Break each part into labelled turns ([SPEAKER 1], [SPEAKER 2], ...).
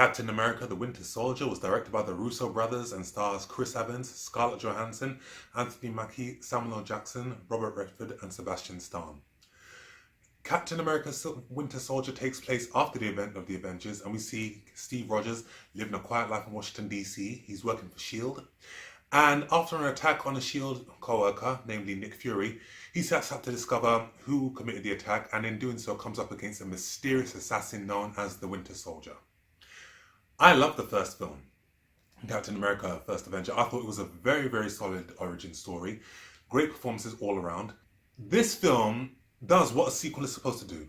[SPEAKER 1] Captain America the Winter Soldier was directed by the Russo brothers and stars Chris Evans, Scarlett Johansson, Anthony Mackie, Samuel L. Jackson, Robert Redford and Sebastian Stahn. Captain America Winter Soldier takes place after the event of the Avengers, and we see Steve Rogers living a quiet life in Washington DC. He's working for S.H.I.E.L.D. And after an attack on a S.H.I.E.L.D. co-worker, namely Nick Fury, he sets out to discover who committed the attack, and in doing so comes up against a mysterious assassin known as the Winter Soldier. I love the first film, Captain America First Avenger. I thought it was a very, very solid origin story. Great performances all around. This film does what a sequel is supposed to do.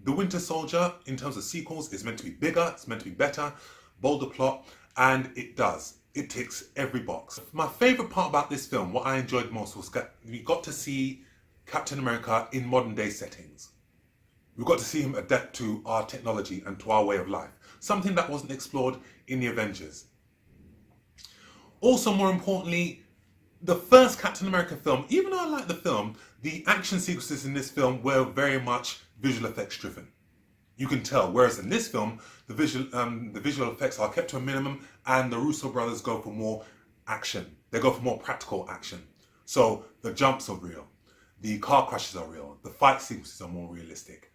[SPEAKER 1] The Winter Soldier, in terms of sequels, is meant to be bigger, it's meant to be better, bolder plot, and it does. It ticks every box. My favourite part about this film, what I enjoyed most, was we got to see Captain America in modern day settings. We got to see him adapt to our technology and to our way of life. Something that wasn't explored in the Avengers. Also, more importantly, the first Captain America film, even though I like the film, the action sequences in this film were very much visual effects driven. You can tell, whereas in this film, the visual effects are kept to a minimum and the Russo brothers go for more action. They go for more practical action. So the jumps are real, the car crashes are real, the fight sequences are more realistic.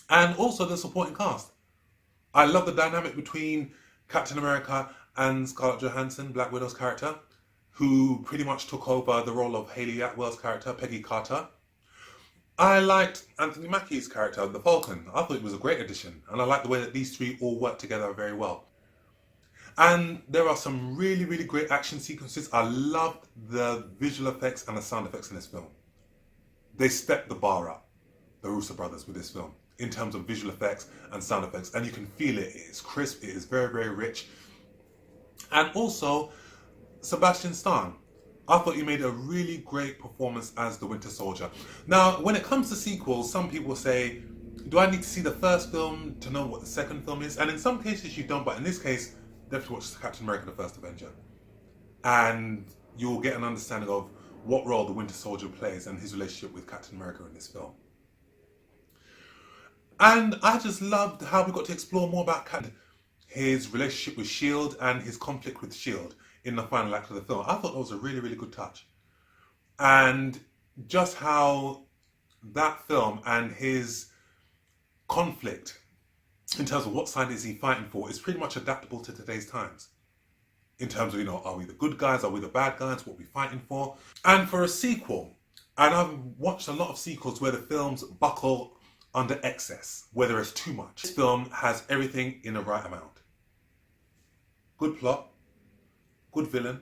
[SPEAKER 1] And also the supporting cast. I love the dynamic between Captain America and Scarlett Johansson, Black Widow's character, who pretty much took over the role of Hayley Atwell's character, Peggy Carter. I liked Anthony Mackie's character, the Falcon. I thought it was a great addition, and I like the way that these three all work together very well. And there are some really, really great action sequences. I loved the visual effects and the sound effects in this film. They stepped the bar up, the Russo brothers, with this film, in terms of visual effects and sound effects, and you can feel it. It is crisp, it is very, very rich. And also, Sebastian Stahn. I thought he made a really great performance as the Winter Soldier. Now, when it comes to sequels, some people say, do I need to see the first film to know what the second film is? And in some cases you don't, but in this case, definitely watch Captain America the First Avenger. And you'll get an understanding of what role the Winter Soldier plays and his relationship with Captain America in this film. And I just loved how we got to explore more about his relationship with S.H.I.E.L.D. and his conflict with S.H.I.E.L.D. in the final act of the film. I thought that was a really, really good touch. And just how that film and his conflict, in terms of what side is he fighting for, is pretty much adaptable to today's times. In terms of, are we the good guys, are we the bad guys, what are we fighting for? And for a sequel, and I've watched a lot of sequels where the films buckle under excess, where there is too much. This film has everything in the right amount. Good plot, good villain,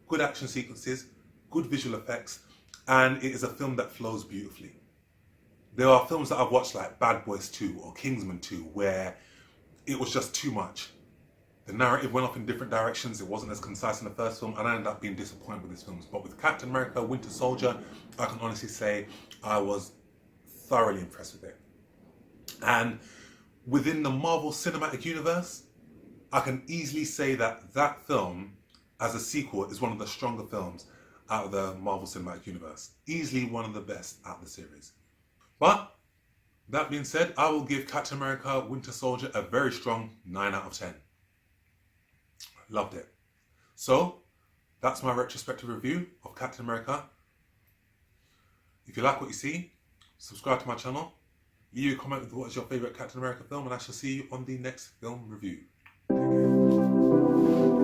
[SPEAKER 1] good action sequences, good visual effects, and it is a film that flows beautifully. There are films that I've watched like Bad Boys 2 or Kingsman 2 where it was just too much. The narrative went off in different directions, it wasn't as concise in the first film, and I ended up being disappointed with this film. But with Captain America Winter Soldier, I can honestly say I was thoroughly impressed with it. And within the Marvel Cinematic Universe, I can easily say that that film, as a sequel, is one of the stronger films out of the Marvel Cinematic Universe. Easily one of the best out of the series. But, that being said, I will give Captain America Winter Soldier a very strong 9 out of 10. Loved it. So, that's my retrospective review of Captain America. If you like what you see, subscribe to my channel. Leave a comment with what is your favourite Captain America film, and I shall see you on the next film review. Take care.